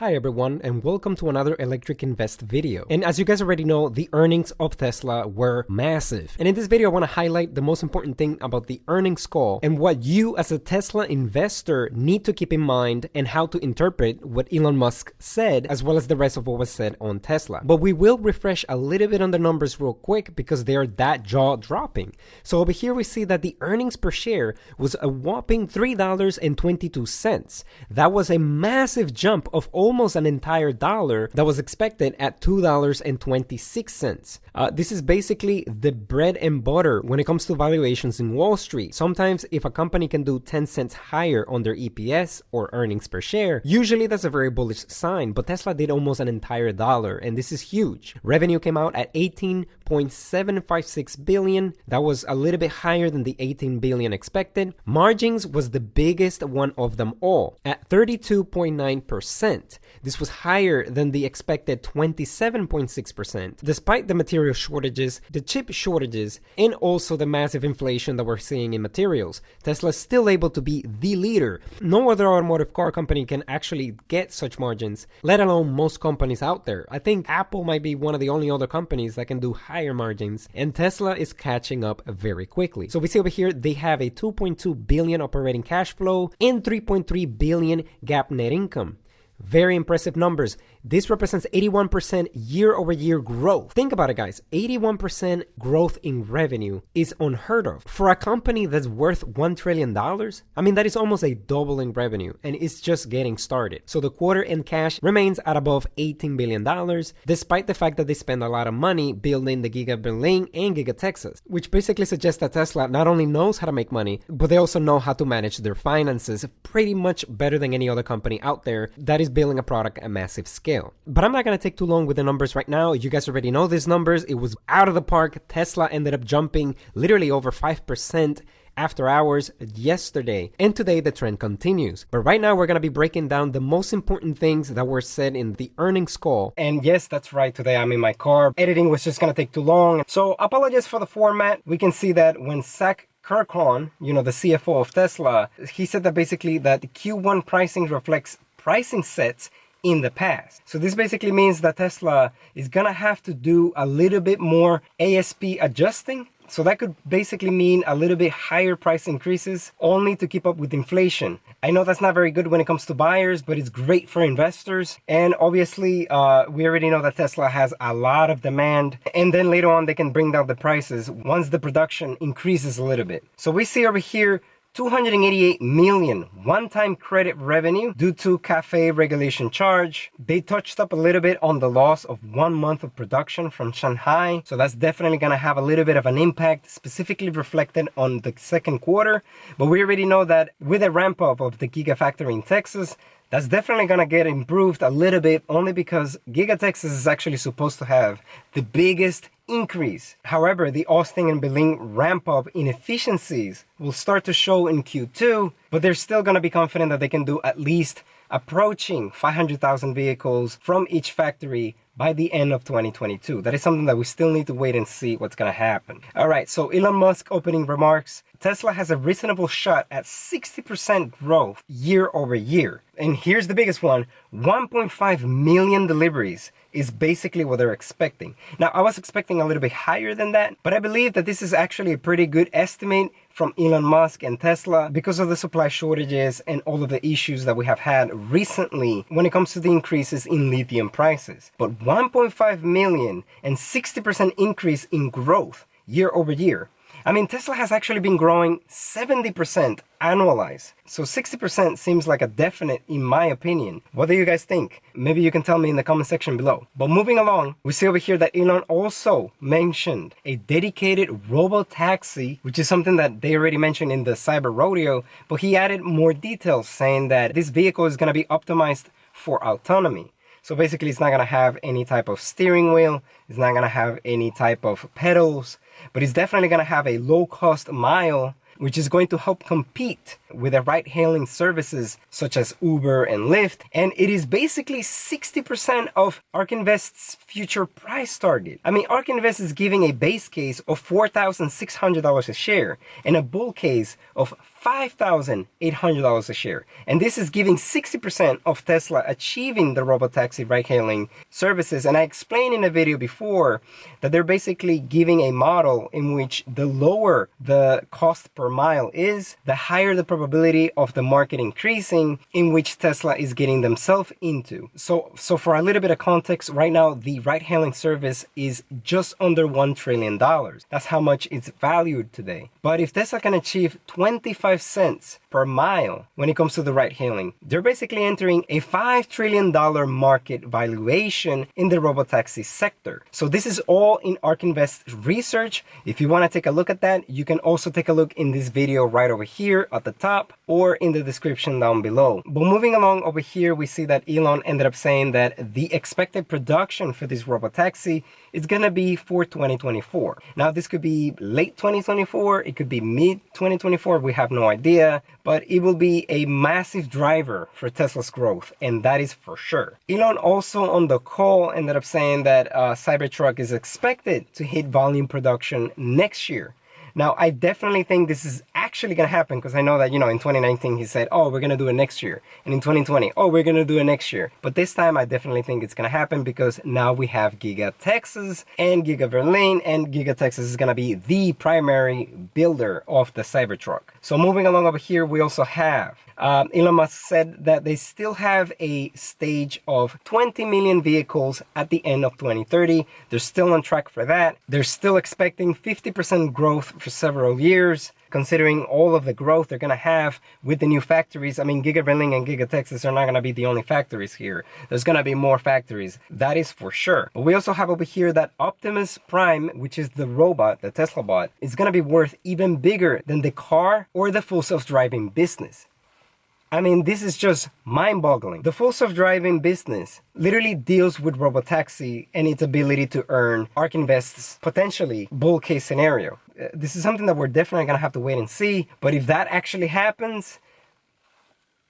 Hi everyone, and welcome to another Electric Invest video. And as you guys already know, the earnings of Tesla were massive. And in this video, I want to highlight the most important thing about the earnings call and what you as a Tesla investor need to keep in mind and how to interpret what Elon Musk said, as well as the rest of what was said on Tesla. But we will refresh a little bit on the numbers real quick because they are that jaw-dropping. So over here, we see that the earnings per share was a whopping $3.22. That was a massive jump of almost an entire dollar that was expected at $2.26. This is basically the bread and butter when it comes to valuations in Wall Street. Sometimes if a company can do 10 cents higher on their EPS or earnings per share, usually that's a very bullish sign, but Tesla did almost an entire dollar, and this is huge. Revenue came out at $18.756 billion. That was a little bit higher than the $18 billion expected. Margins was the biggest one of them all at 32.9%. This was higher than the expected 27.6%. Despite the material shortages, the chip shortages, and also the massive inflation that we're seeing in materials, Tesla is still able to be the leader. No other automotive car company can actually get such margins, let alone most companies out there. I think Apple might be one of the only other companies that can do higher margins, and Tesla is catching up very quickly. So we see over here, they have a $2.2 billion operating cash flow and $3.3 billion GAAP net income. Very impressive numbers. This represents 81% year-over-year growth. Think about it, guys. 81% growth in revenue is unheard of. For a company that's worth $1 trillion, I mean, that is almost a doubling revenue, and it's just getting started. So the quarter end cash remains at above $18 billion, despite the fact that they spend a lot of money building the Giga Berlin and Giga Texas, which basically suggests that Tesla not only knows how to make money, but they also know how to manage their finances pretty much better than any other company out there that is building a product at massive scale. But I'm not going to take too long with the numbers right now. You guys already know these numbers. It was out of the park. Tesla ended up jumping literally over 5% after hours yesterday, and today the trend continues. But right now we're going to be breaking down the most important things that were said in the earnings call. And yes, that's right, today I'm in my car. Editing was just going to take too long, so apologies for the format. We can see that when Zach Kirkhorn, the CFO of Tesla, he said that basically that the Q1 pricing reflects pricing sets in the past. So this basically means that Tesla is gonna have to do a little bit more ASP adjusting. So that could basically mean a little bit higher price increases only to keep up with inflation. I know that's not very good when it comes to buyers, but it's great for investors. And obviously, we already know that Tesla has a lot of demand. And then later on, they can bring down the prices once the production increases a little bit. So we see over here, $288 million one-time credit revenue due to CAFE regulation charge. They touched up a little bit on the loss of 1 month of production from Shanghai. So that's definitely going to have a little bit of an impact, specifically reflected on the second quarter. But we already know that with a ramp up of the Giga factory in Texas, that's definitely going to get improved a little bit, only because Giga Texas is actually supposed to have the biggest increase. However, the Austin and Berlin ramp up in efficiencies will start to show in Q2, but they're still going to be confident that they can do at least approaching 500,000 vehicles from each factory by the end of 2022. That is something that we still need to wait and see what's going to happen. All right, so Elon Musk opening remarks. Tesla has a reasonable shot at 60% growth year over year. And here's the biggest one, 1.5 million deliveries is basically what they're expecting. Now, I was expecting a little bit higher than that, but I believe that this is actually a pretty good estimate from Elon Musk and Tesla because of the supply shortages and all of the issues that we have had recently when it comes to the increases in lithium prices. But 1.5 million and 60% increase in growth year over year. I mean, Tesla has actually been growing 70% annualized. So 60% seems like a definite, in my opinion. What do you guys think? Maybe you can tell me in the comment section below. But moving along, we see over here that Elon also mentioned a dedicated robo-taxi, which is something that they already mentioned in the Cyber Rodeo, but he added more details saying that this vehicle is going to be optimized for autonomy. So basically, it's not going to have any type of steering wheel. It's not going to have any type of pedals, but it's definitely going to have a low cost mile which is going to help compete with the ride-hailing services such as Uber and Lyft. And it is basically 60% of ARK Invest's future price target. I mean, ARK Invest is giving a base case of $4,600 a share and a bull case of $5,800 a share. And this is giving 60% of Tesla achieving the robotaxi ride-hailing services. And I explained in a video before that they're basically giving a model in which the lower the cost per mile is, the higher the probability of the market increasing in which Tesla is getting themselves into. So for a little bit of context, right now the ride-hailing service is just under $1 trillion. That's how much it's valued today. But if Tesla can achieve 25 cents per mile when it comes to the ride hailing, they're basically entering a $5 trillion market valuation in the robotaxi sector. So this is all in ARK Invest research. If you want to take a look at that, you can also take a look in this video right over here at the top or in the description down below. But moving along over here, we see that Elon ended up saying that the expected production for this robotaxi is going to be for 2024. Now, this could be late 2024, it could be mid 2024, we have no idea, but it will be a massive driver for Tesla's growth, and that is for sure. Elon also on the call ended up saying that Cybertruck is expected to hit volume production next year. Now, I definitely think this is actually going to happen because I know that, in 2019 he said, oh, we're going to do it next year. And in 2020, oh, we're going to do it next year. But this time I definitely think it's going to happen because now we have Giga Texas and Giga Berlin, and Giga Texas is going to be the primary builder of the Cybertruck. So moving along over here, we also have Elon Musk said that they still have a stage of 20 million vehicles at the end of 2030. They're still on track for that. They're still expecting 50% growth for several years, considering all of the growth they're going to have with the new factories. I mean, Giga Berlin and Giga Texas are not going to be the only factories here. There's going to be more factories. That is for sure. But we also have over here that Optimus Prime, which is the robot, the Tesla bot, is going to be worth even bigger than the car or the full self-driving business. I mean, this is just mind-boggling. The full self-driving business literally deals with robotaxi and its ability to earn ARK Invest's potentially bull case scenario. This is something that we're definitely going to have to wait and see. But if that actually happens,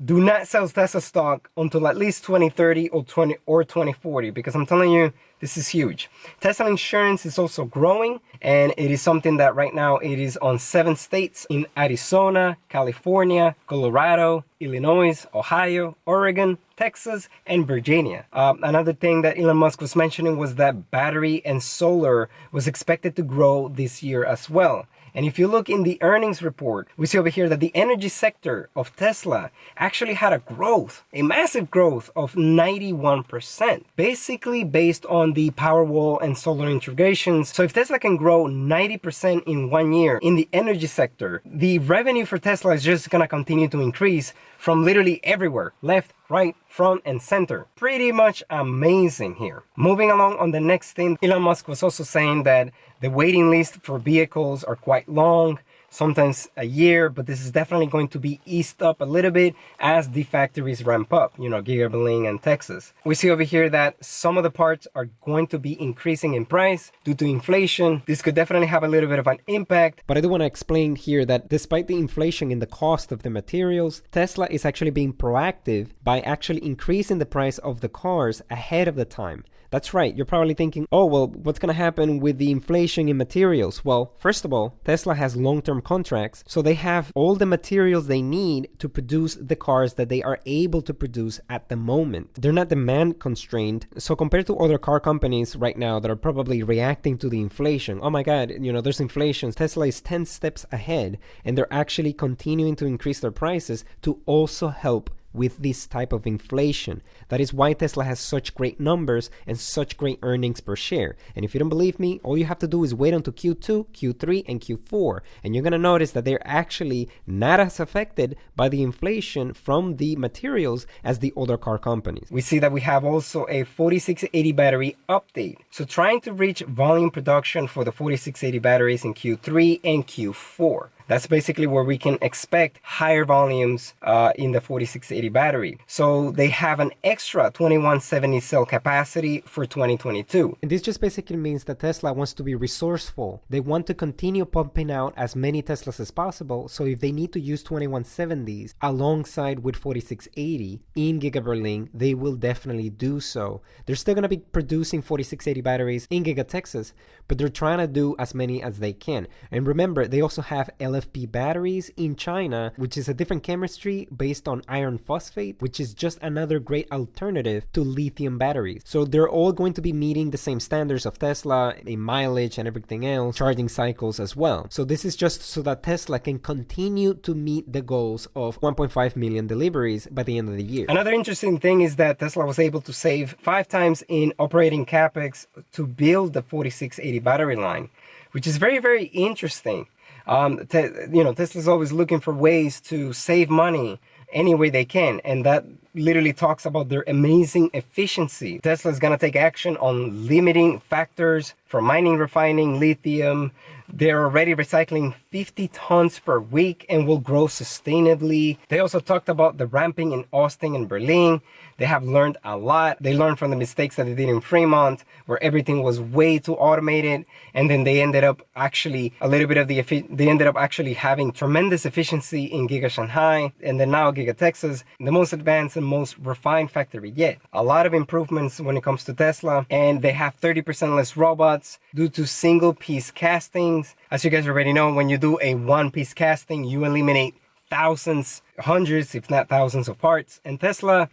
do not sell Tesla stock until at least 2030 or 2040, because I'm telling you, this is huge. Tesla insurance is also growing, and it is something that right now it is on 7 states in Arizona, California, Colorado, Illinois, Ohio, Oregon, Texas, and Virginia. Another thing that Elon Musk was mentioning was that battery and solar was expected to grow this year as well. And if you look in the earnings report, we see over here that the energy sector of Tesla actually had a growth, a massive growth of 91%, basically based on the Powerwall and solar integrations. So if Tesla can grow 90% in 1 year in the energy sector, the revenue for Tesla is just going to continue to increase from literally everywhere, left, right, front, and center. Pretty much amazing here. Moving along on the next thing, Elon Musk was also saying that the waiting list for vehicles are quite long, sometimes a year, but this is definitely going to be eased up a little bit as the factories ramp up, Giga Berlin and Texas. We see over here that some of the parts are going to be increasing in price due to inflation. This could definitely have a little bit of an impact. But I do want to explain here that despite the inflation in the cost of the materials, Tesla is actually being proactive by actually increasing the price of the cars ahead of the time. That's right. You're probably thinking, oh, well, what's going to happen with the inflation in materials? Well, first of all, Tesla has long-term contracts, so they have all the materials they need to produce the cars that they are able to produce at the moment. They're not demand constrained. So compared to other car companies right now that are probably reacting to the inflation, oh my God, there's inflation. Tesla is 10 steps ahead, and they're actually continuing to increase their prices to also help with this type of inflation. That is why Tesla has such great numbers and such great earnings per share. And if you don't believe me, all you have to do is wait until Q2, Q3, and Q4, and you're going to notice that they're actually not as affected by the inflation from the materials as the other car companies. We see that we have also a 4680 battery update. So trying to reach volume production for the 4680 batteries in Q3 and Q4. That's basically where we can expect higher volumes in the 4680 battery. So they have an extra 2170 cell capacity for 2022. And this just basically means that Tesla wants to be resourceful. They want to continue pumping out as many Teslas as possible. So if they need to use 2170s alongside with 4680 in Giga Berlin, they will definitely do so. They're still going to be producing 4680 batteries in Giga Texas, but they're trying to do as many as they can. And remember, they also have LFP batteries in China, which is a different chemistry based on iron phosphate, which is just another great alternative to lithium batteries. So they're all going to be meeting the same standards of Tesla in mileage and everything else, charging cycles as well. So this is just so that Tesla can continue to meet the goals of 1.5 million deliveries by the end of the year. Another interesting thing is that Tesla was able to save 5 times in operating capex to build the 4680 battery line, which is very, very interesting. Tesla's always looking for ways to save money any way they can, and that literally talks about their amazing efficiency. Tesla is going to take action on limiting factors for mining, refining lithium. They're already recycling 50 tons per week and will grow sustainably. They also talked about the ramping in Austin and Berlin. They have learned a lot. They learned from the mistakes that they did in Fremont, where everything was way too automated, and then they ended up actually having tremendous efficiency in Giga Shanghai, and then now Giga Texas, the most advanced and most refined factory yet. A lot of improvements when it comes to Tesla, and they have 30% less robots due to single piece castings. As you guys already know, when you do a one piece casting, you eliminate thousands, hundreds, if not thousands of parts. And Tesla,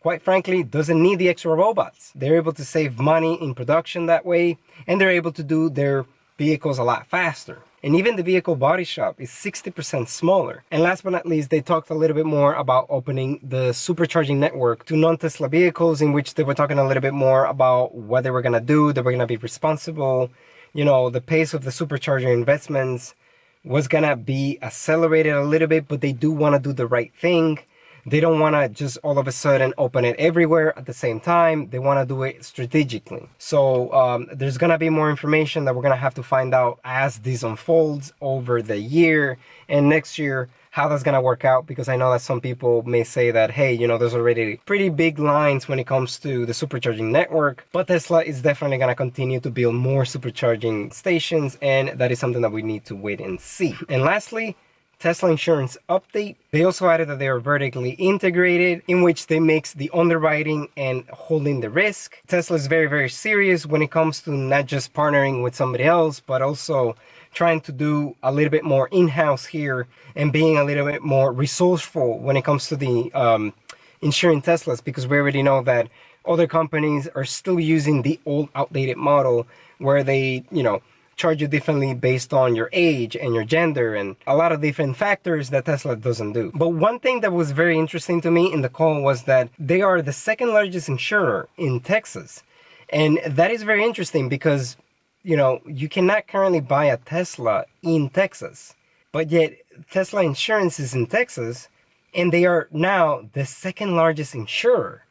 quite frankly, doesn't need the extra robots. They're able to save money in production that way, and they're able to do their vehicles a lot faster. And even the vehicle body shop is 60% smaller. And last but not least, they talked a little bit more about opening the supercharging network to non-Tesla vehicles, in which they were talking a little bit more about what they were going to do. They were going to be responsible. You know, the pace of the supercharger investments was going to be accelerated a little bit, but they do want to do the right thing. They don't want to just all of a sudden open it everywhere at the same time. They want to do it strategically. So there's going to be more information that we're going to have to find out as this unfolds over the year and next year, how that's going to work out, because I know that some people may say that, hey, you know, there's already pretty big lines when it comes to the supercharging network, but Tesla is definitely going to continue to build more supercharging stations, and that is something that we need to wait and see. And lastly, Tesla insurance update. They also added that they are vertically integrated, in which they mix the underwriting and holding the risk. Tesla is very, very serious when it comes to not just partnering with somebody else, but also trying to do a little bit more in-house here and being a little bit more resourceful when it comes to the insuring Teslas, because we already know that other companies are still using the old outdated model where they, you know, charge you differently based on your age and your gender and a lot of different factors that Tesla doesn't do. But one thing that was very interesting to me in the call was that they are the second largest insurer in Texas. And that is very interesting because, you know, you cannot currently buy a Tesla in Texas, but yet Tesla insurance is in Texas, and they are now the second largest insurer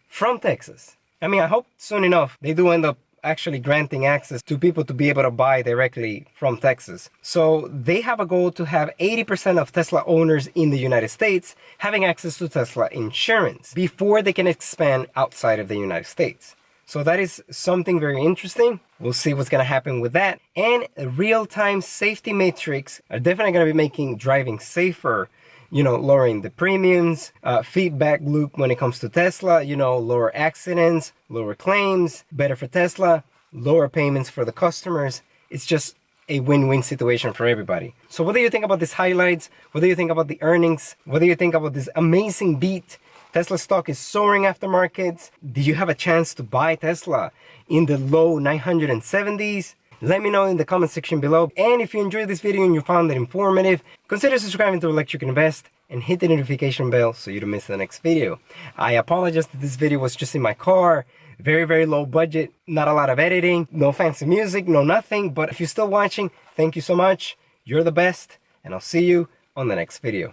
from Texas. I mean, I hope soon enough they do end up actually granting access to people to be able to buy directly from Texas. So they have a goal to have 80% of Tesla owners in the United States having access to Tesla insurance before they can expand outside of the United States. So that is something very interesting. We'll see what's going to happen with that. And real-time safety metrics are definitely going to be making driving safer, you know, lowering the premiums, feedback loop when it comes to Tesla, you know, lower accidents, lower claims, better for Tesla, lower payments for the customers. It's just a win-win situation for everybody. So what do you think about these highlights? What do you think about the earnings? What do you think about this amazing beat? Tesla stock is soaring after markets. Do you have a chance to buy Tesla in the low 970s? Let me know in the comment section below. And if you enjoyed this video and you found it informative, consider subscribing to Electric Invest and hit the notification bell so you don't miss the next video. I apologize that this video was just in my car. Very, very low budget, not a lot of editing, no fancy music, no nothing. But if you're still watching, thank you so much. You're the best, and I'll see you on the next video.